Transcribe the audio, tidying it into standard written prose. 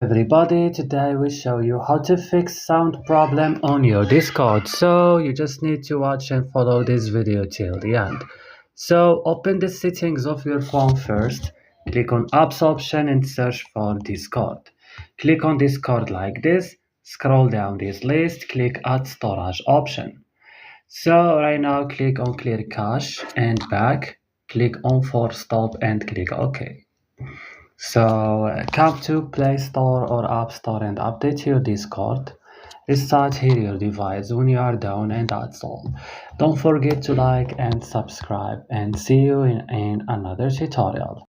Everybody, today we show you how to fix sound problem on your Discord. So you just need to watch and follow this video till the end. So open the settings of your phone first, click on apps option and search for Discord. Click on Discord like this, scroll down this list, click add storage option. So right now click on clear cache and back, click on force stop and click OK. So come to Play Store or App Store and update your Discord. Restart here your device when you are done, and that's all. Don't forget to like and subscribe, and see you in another tutorial.